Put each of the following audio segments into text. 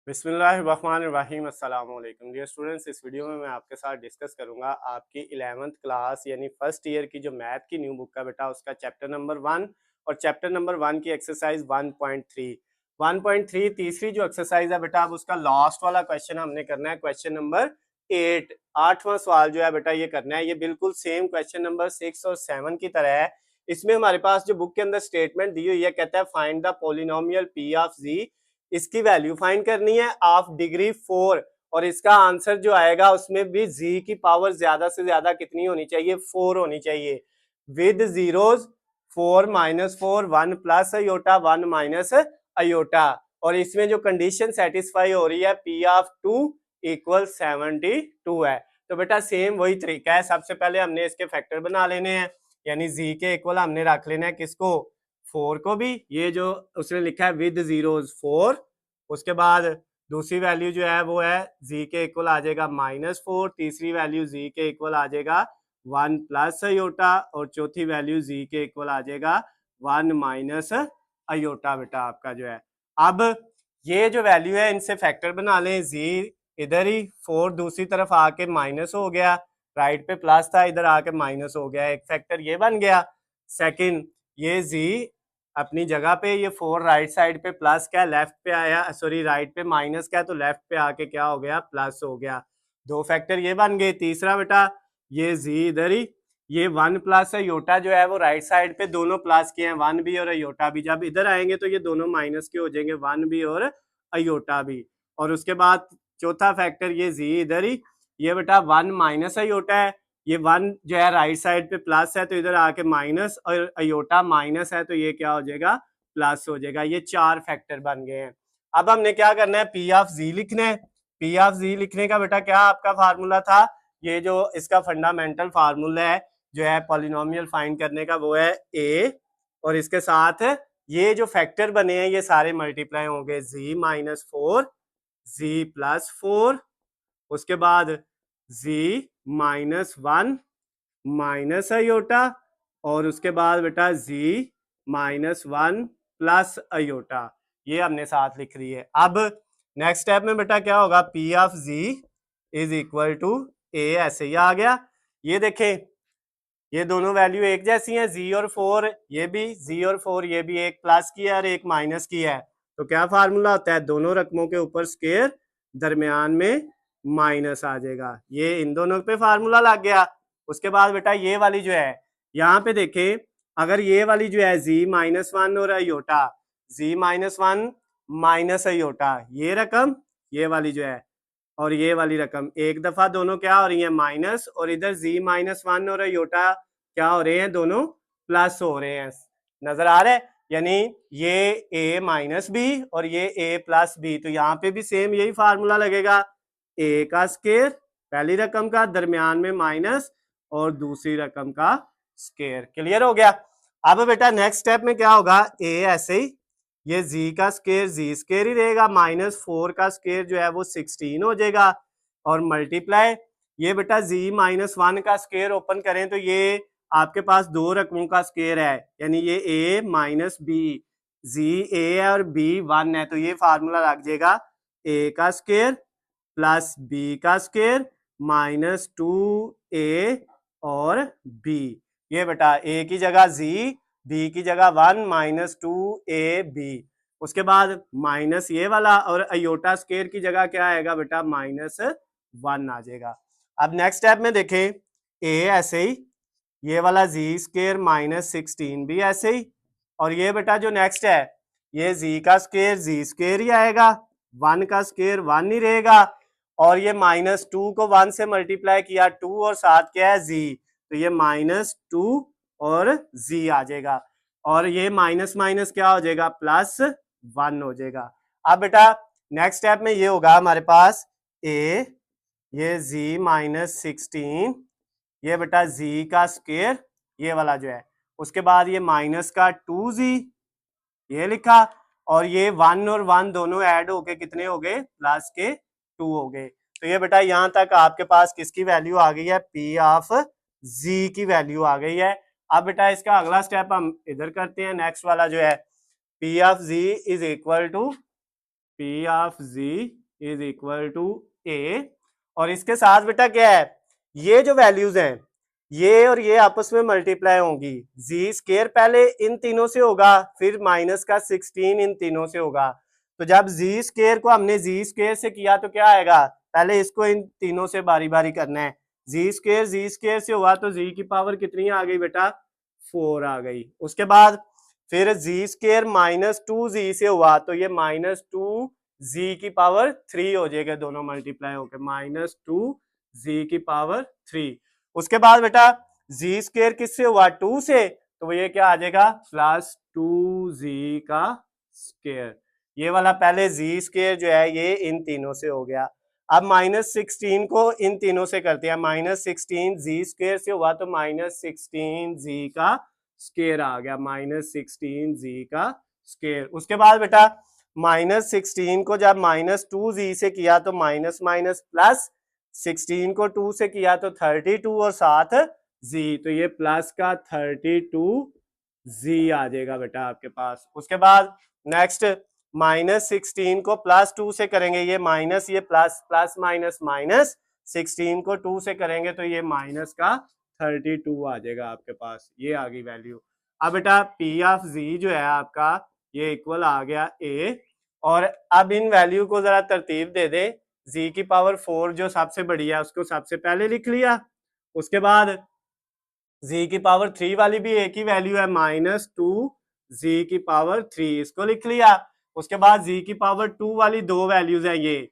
बिस्मिल्लाहिर्रहमानिर्रहीम अस्सलाम वालेकुम डियर स्टूडेंट्स। इस वीडियो में मैं आपके साथ डिस्कस करूंगा आपकी 11th क्लास यानी फर्स्ट ईयर की जो मैथ की न्यू बुक का बेटा उसका चैप्टर नंबर 1 और चैप्टर नंबर 1 की एक्सरसाइज 1.3 तीसरी जो एक्सरसाइज है बेटा, अब उसका लास्ट वाला क्वेश्चन हमने करना है, क्वेश्चन नंबर 8। 8वां सवाल जो है बेटा ये करना है। ये बिल्कुल सेम क्वेश्चन नंबर 6 और 7 की तरह है। इसमें हमारे पास जो बुक के अंदर स्टेटमेंट दी हुई है, कहता है find the polynomial p of g. इसकी वैल्यू फाइंड करनी है ऑफ डिग्री 4 और इसका आंसर जो आएगा उसमें भी जी की पावर ज्यादा से ज्यादा कितनी होनी चाहिए, 4 होनी चाहिए with zeros. 4 minus 4, 1 plus iota, 1 minus iota. और इसमें जो कंडीशन सेटिस्फाई हो रही है पी ऑफ 2 इक्वल 72 है। तो बेटा सेम वही तरीका है। सबसे पहले हमने इसके फैक्टर बना लेने हैं, यानी जी के इक्वल हमने रख लेना है किसको, 4 को भी। ये जो उसने लिखा है विद जीरोज 4। उसके बाद दूसरी वैल्यू जो है वो है जी के इक्वल आ जाएगा -4। तीसरी वैल्यू जी के इक्वल आ जाएगा 1 प्लस अयोटा और चौथी वैल्यू जी के इक्वल आ जाएगा 1 माइनस अयोटा बेटा आपका जो है। अब ये जो वैल्यू है इनसे फैक्टर बना लें। जी इधर ही 4 दूसरी तरफ आके माइनस हो गया, राइट पे प्लस था इधर आके माइनस हो गया, एक फैक्टर ये बन गया। सेकंड ये जी अपनी जगह पे, ये 4 राइट साइड पे प्लस का लेफ्ट पे आया, सॉरी राइट पे माइनस का तो लेफ्ट पे आके क्या हो गया, प्लस हो गया। दो फैक्टर ये बन गए। तीसरा बेटा ये जी इधर ही, ये 1 प्लस अयोटा जो है वो राइट साइड पे दोनों प्लस के हैं, 1 भी और अयोटा भी। जब इधर आएंगे तो ये दोनों माइनस के हो जाएंगे, 1 भी और अयोटा भी। और उसके बाद चौथा फैक्टर ये जी इधर ही, ये बेटा 1 माइनस अयोटा है, ये 1 जो है राइट साइड पे प्लस है तो इधर आके माइनस, और अयोटा माइनस है तो ये क्या हो जाएगा, प्लस हो जाएगा। ये 4 फैक्टर बन गए हैं। अब हमने क्या करना है, पी ऑफ जी लिखना है। पी ऑफ जी लिखने का बेटा क्या आपका फार्मूला था, ये जो इसका फंडामेंटल फार्मूला है जो है पॉलिनोमियल फाइंड करने का, वो है ए, और इसके साथ ये जो फैक्टर बने हैं ये सारे मल्टीप्लाई होंगे, जी -4, जी +4, उसके बाद जी -1 माइनस अयोटा, और उसके बाद बेटा जी -1 प्लस अयोटा। ये हमने साथ लिख रही है। अब नेक्स्ट स्टेप में बेटा क्या होगा, p of g is equal to a, ऐसे ही आ गया। ये देखें ये दोनों वैल्यू एक जैसी हैं, जी और 4, ये भी जी और 4, ये भी एक प्लस की है और एक माइनस की है। तो क्या फार्मूला होता है, दोनों रकमों के ऊपर स्क्वायर, दरमियान में माइनस आ जाएगा। ये इन दोनों पे फार्मूला लग गया। उसके बाद बेटा ये वाली जो है, यहाँ पे देखें, अगर ये वाली जो है जी -1 और अयोटा, जी -1 माइनस अयोटा, ये रकम, ये वाली जो है और ये वाली रकम एक दफा दोनों क्या हो रही है, माइनस, और इधर जी -1 और अयोटा क्या हो रहे हैं, दोनों प्लस हो रहे हैं। नजर आ रहा है, यानी ये a माइनस बी और ये a प्लस बी। तो यहाँ पे भी सेम यही फार्मूला लगेगा, a का स्क्वायर पहली रकम का, दरमियान में माइनस, और दूसरी रकम का स्क्वायर। क्लियर हो गया। अब बेटा नेक्स्ट स्टेप में क्या होगा, a ऐसे ही, ये जी का स्क्वायर जी स्क्वायर ही रहेगा, -4 का स्क्वायर जो है वो 16 हो जाएगा, और मल्टीप्लाई ये बेटा जी -1 का स्क्वायर ओपन करें तो ये आपके पास दो रकमों का स्क्वायर है, यानी ये a माइनस बी, जी a है और b 1 है, तो ये फार्मूला लग जाएगा a का स्क्वायर प्लस b का स्क्वायर -2a और b। ये बेटा a की जगह z, b की जगह 1 -2ab। उसके बाद माइनस ये वाला, और अयोटा स्क्वायर की जगह क्या आएगा बेटा, -1 आ जाएगा। अब नेक्स्ट स्टेप में देखें, a ऐसे ही, ये वाला जी स्क्वायर -16 भी ऐसे ही, और ये बेटा जो नेक्स्ट है ये जी का स्क्वायर जी स्क्वायर ही आएगा, 1 का स्क्वायर 1 ही रहेगा, और ये -2 को 1 से मल्टीप्लाई किया, 2 और साथ क्या है जी, तो ये -2 और जी आ जाएगा, और ये माइनस माइनस क्या हो जाएगा, +1 हो जाएगा। अब बेटा नेक्स्ट स्टेप में ये होगा हमारे पास a, ये जी -16, ये बेटा जी का स्क्वायर ये वाला जो है, उसके बाद ये माइनस का 2z ये लिखा, और ये 1 और 1 दोनों ऐड होके कितने हो गए, प्लस के 2 हो गए। तो ये बेटा यहां तक आपके पास किसकी वैल्यू आ गई है, पी ऑफ जी की वैल्यू आ गई है। अब बेटा इसका अगला स्टेप हम इधर करते हैं, नेक्स्ट वाला जो है p of g is equal to p of g is equal to a, और इसके साथ बेटा क्या है, ये जो वैल्यूज हैं ये और ये आपस में मल्टीप्लाई होंगी। जी स्केयर पहले इन तीनों से होगा, फिर माइनस का 16 इन तीनों से होगा। तो जब जी स्केयर को हमने जी स्केयर से किया तो क्या आएगा, पहले इसको इन तीनों से बारी बारी करना है। जी स्केयर से हुआ तो जी की पावर कितनी आ गई बेटा, 4 आ गई। उसके बाद फिर जी स्केयर माइनस 2 जी से हुआ तो ये माइनस 2 जी की पावर 3 हो जाएगा, दोनों मल्टीप्लाई होकर माइनस 2 जी की पावर 3। उसके बाद बेटा जी स्केयर किससे हुआ, 2 से, तो ये क्या आ जाएगा, प्लस 2 जी का स्केयर। ये वाला पहले जी स्केयर जो है ये इन तीनों से हो गया। अब -16 को इन तीनों से करते हैं, -16 जी स्केयर से हुआ तो -16 जी का स्केयर आ गया, -16 जी का स्केयर। उसके बाद बेटा -16 को जब -2 जी से किया तो माइनस माइनस प्लस, 16 को 2 से किया तो 32 और साथ जी, तो ये प्लस का 32 जी आ जाएगा बेटा आपके पास। उसके बाद नेक्स्ट -16 को +2 से करेंगे, ये माइनस ये प्लस, प्लस माइनस माइनस, 16 को 2 से करेंगे तो ये माइनस का 32 आ जाएगा आपके पास, ये आ गई वैल्यू। अब बेटा पी ऑफ जी जो है आपका ये इक्वल आ गया ए, और अब इन वैल्यू को जरा तरतीब दे दे, जी की पावर 4 जो सबसे बड़ी है उसको सबसे पहले लिख लिया। उसके बाद जी की पावर 3 वाली भी एक ही वैल्यू है, -2 जी की पावर 3, इसको लिख लिया। उसके बाद जी की पावर 2 वाली दो वैल्यूज है, ये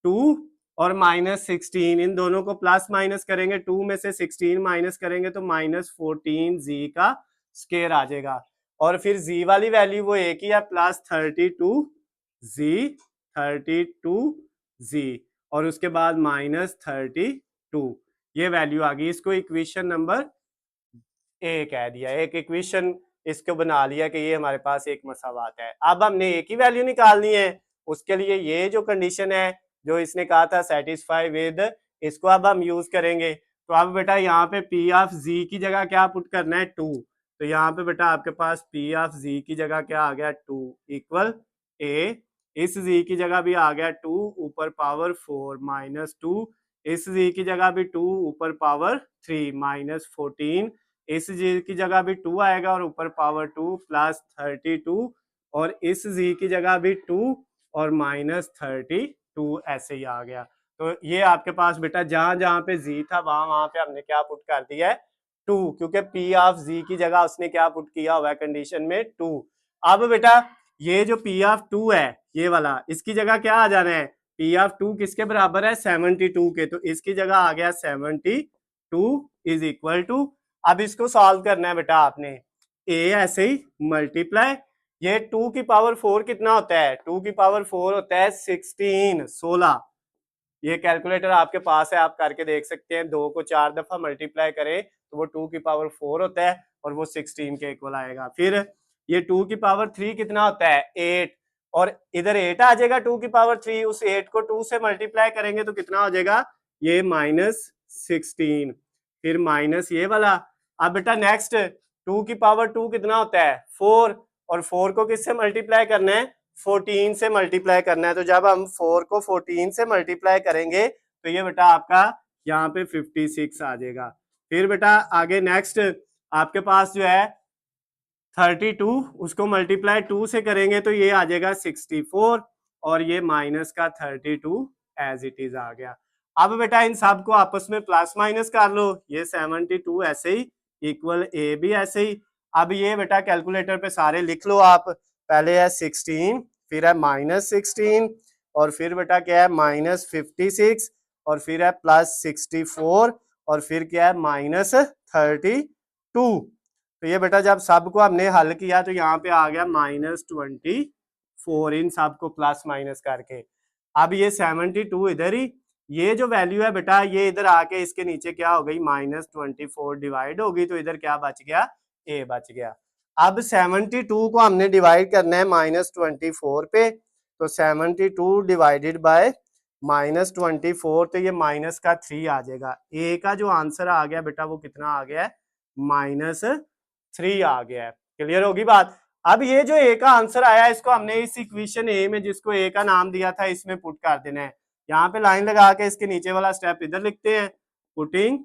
2 और -16, इन दोनों को प्लस माइनस करेंगे, 2 में से 16 माइनस करेंगे तो -14 जी का स्केयर आ जाएगा। और फिर जी वाली वैल्यू वो एक ही है, +32 जी, और उसके बाद -32, ये वैल्यू आ गई। इसको इक्वेशन नंबर ए कह दिया, एक इक्वेशन इसको बना लिया कि ये हमारे पास एक मसावात है। अब हमने एक ही वैल्यू निकालनी है, उसके लिए ये जो कंडीशन है जो इसने कहा था सेटिस्फाई विद, इसको अब हम यूज करेंगे। तो अब बेटा यहाँ पे पी ऑफ जी की जगह क्या पुट करना है, 2, तो यहाँ पे बेटा आपके पास पी ऑफ जी की जगह क्या आ गया, 2 इक्वल ए, इस जी की जगह भी आ गया 2 ऊपर पावर 4 -2, इस जी की जगह भी 2 ऊपर पावर 3 -14, इस जी की जगह भी 2 आएगा और ऊपर पावर 2 +32, और इस जी की जगह भी 2 और -32 ऐसे ही आ गया। तो ये आपके पास बेटा जहां जहां पे जी था वहां वहां पे हमने क्या पुट कर दिया है, 2, क्योंकि पी ऑफ जी की जगह उसने क्या पुट किया हुआ है कंडीशन में, 2। अब बेटा ये जो पी ऑफ 2 है ये वाला, इसकी जगह क्या आ जाना है, पी ऑफ 2 किसके बराबर है, 72 के, तो इसकी जगह आ गया 72 इज इक्वल टू, अब इसको सॉल्व करना है बेटा आपने, ए ऐसे ही मल्टीप्लाई, ये 2 की पावर 4 कितना होता है, 2 की पावर 4 होता है 16। ये कैलकुलेटर आपके पास है, आप करके देख सकते हैं, 2 को 4 दफा मल्टीप्लाई करें तो वो 2 की पावर 4 होता है और वो 16 के इक्वल आएगा। फिर ये 2 की पावर 3 कितना होता है, 8, और इधर 8 आ जाएगा 2 की पावर 3, उस 8 को 2 से मल्टीप्लाई करेंगे तो कितना हो जाएगा, ये -16, फिर माइनस ये वाला। अब बेटा नेक्स्ट 2 की पावर 2 कितना होता है, 4, और 4 को किससे मल्टीप्लाई करना है, 14 से मल्टीप्लाई करना है। तो जब हम 4 को 14 से मल्टीप्लाई करेंगे तो ये बेटा आपका यहाँ पे 56 आ जाएगा। फिर बेटा आगे नेक्स्ट आपके पास जो है 32, उसको मल्टीप्लाई 2 से करेंगे तो ये आ जाएगा 64, और ये माइनस का 32 एज इट इज आ गया। अब बेटा इन सब को आपस में प्लस माइनस कर लो, ये 72 ऐसे ही इक्वल ए भी ऐसे ही। अब ये बेटा कैलकुलेटर पे सारे लिख लो आप, पहले है 16, फिर है -16, और फिर बेटा क्या है -56, और फिर है +64, और फिर क्या है -32। तो ये बेटा जब सबको हमने हल किया तो यहाँ पे आ गया -24, इन सबको प्लस माइनस करके। अब ये 72 इधर ही, ये जो वैल्यू है बेटा ये इधर आके इसके नीचे क्या हो गई, -24 डिवाइड होगी, तो इधर क्या बच गया, ए बच गया। अब 72 को हमने डिवाइड करना है -24 पे, तो 72 डिवाइडेड बाय -24, तो ये माइनस का 3 आ जाएगा। ए का जो आंसर आ गया बेटा वो कितना आ गया है, -3 आ गया है। क्लियर होगी बात। अब ये जो ए का आंसर आया इसको हमने इस इक्वेशन ए में जिसको ए का नाम दिया था इसमें पुट कर देना है। यहाँ पे लाइन लगा के इसके नीचे वाला स्टेप इधर लिखते हैं, पुटिंग,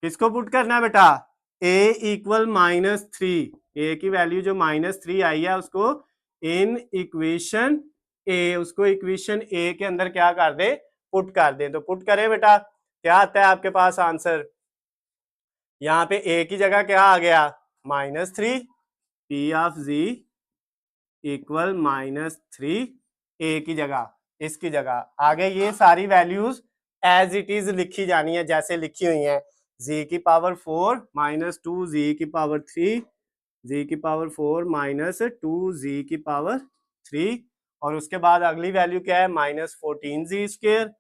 किसको पुट करना है बेटा, ए इक्वल -3, ए की वैल्यू जो -3 आई है उसको इन इक्वेशन ए, उसको इक्वेशन ए के अंदर क्या कर दे, पुट कर दे। तो पुट करें बेटा, क्या आता है आपके पास आंसर, यहाँ पे ए की जगह क्या आ गया, -3, पी ऑफ जी इक्वल -3, ए की जगह, इसकी जगह आगे ये सारी वैल्यूज एज इट इज लिखी जानी है जैसे लिखी हुई है, जी की पावर 4 -2 जी की पावर 3, जी की पावर 4 -2 जी की पावर 3, और उसके बाद अगली वैल्यू क्या है, -14 जी स्क्वायर,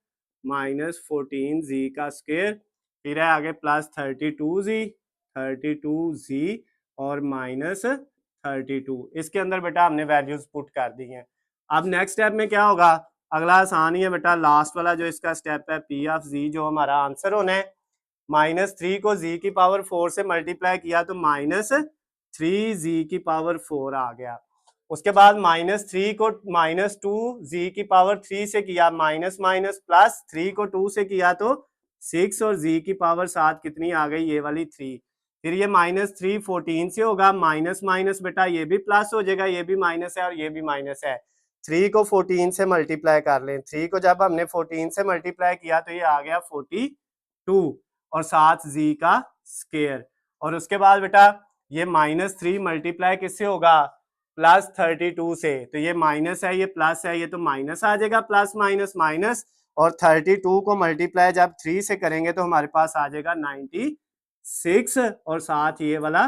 -14 जी का स्क्वायर, फिर है आगे +32 जी, 32 जी और -32। इसके अंदर बेटा हमने वैल्यूज पुट कर दी हैं। अब नेक्स्ट स्टेप में क्या होगा, अगला आसान ही है बेटा, लास्ट वाला जो इसका स्टेप है पी ऑफ जी, जो हमारा आंसर होना है, -3 को जी की पावर 4 से मल्टीप्लाई किया तो -3 जी की पावर 4 आ गया। उसके बाद -3 को -2 जी की पावर 3 से किया, माइनस माइनस प्लस 3 को 2 से किया तो 6 और जी की पावर 7 कितनी आ गई, ये वाली 3। फिर ये -3 14 से होगा, माइनस माइनस बेटा ये भी प्लस हो जाएगा, ये भी माइनस है और ये भी माइनस है। 3 को 14 से मल्टीप्लाई कर लें, 3 को जब हमने 14 से मल्टीप्लाई किया तो ये आ गया 42 और 7 जी का स्क्वायर। और उसके बाद बेटा ये -3 मल्टीप्लाई किससे होगा, +32 से, तो ये माइनस है ये प्लस है, ये तो माइनस आ जाएगा, प्लस माइनस माइनस, और 32 को मल्टीप्लाई जब 3 से करेंगे तो हमारे पास आ जाएगा 96 और साथ ये वाला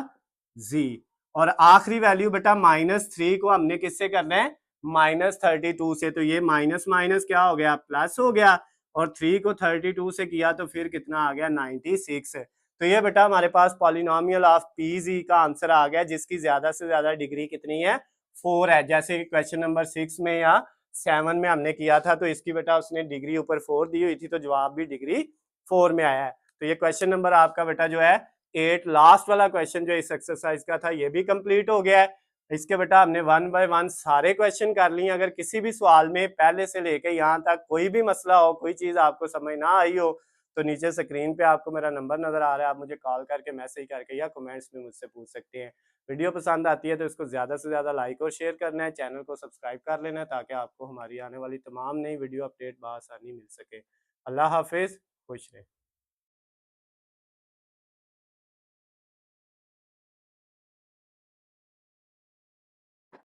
जी। और आखिरी वैल्यू बेटा -3 को हमने किससे करना है, -32 से, तो ये माइनस माइनस क्या हो गया, प्लस हो गया, और 3 को 32 से किया तो फिर कितना आ गया, 96। तो ये बेटा हमारे पास पॉलिनोमियल ऑफ पीजी का आंसर आ गया, जिसकी ज्यादा से ज्यादा डिग्री कितनी है, 4 है। जैसे क्वेश्चन नंबर 6 में या 7 में हमने किया था, तो इसकी बेटा उसने डिग्री ऊपर 4 दी हुई थी, तो जवाब भी डिग्री 4 में आया है। तो ये क्वेश्चन नंबर आपका बेटा जो है 8 लास्ट वाला क्वेश्चन जो इस एक्सरसाइज का था ये भी कंप्लीट हो गया है। इसके बेटा हमने 1 बाय 1 सारे क्वेश्चन कर लिए। अगर किसी भी सवाल में पहले से लेके यहाँ तक कोई भी मसला हो, कोई चीज आपको समझ ना आई हो, तो नीचे स्क्रीन पे आपको मेरा नंबर नजर आ रहा है, आप मुझे कॉल करके, मैसेज करके या कमेंट्स में मुझसे पूछ सकते हैं। वीडियो पसंद आती है तो इसको ज्यादा से ज्यादा लाइक और शेयर करना है, चैनल को सब्सक्राइब कर लेना है ताकि आपको हमारी आने वाली तमाम नई वीडियो अपडेट बआसानी मिल सके। अल्लाह हाफिज, खुश रहे।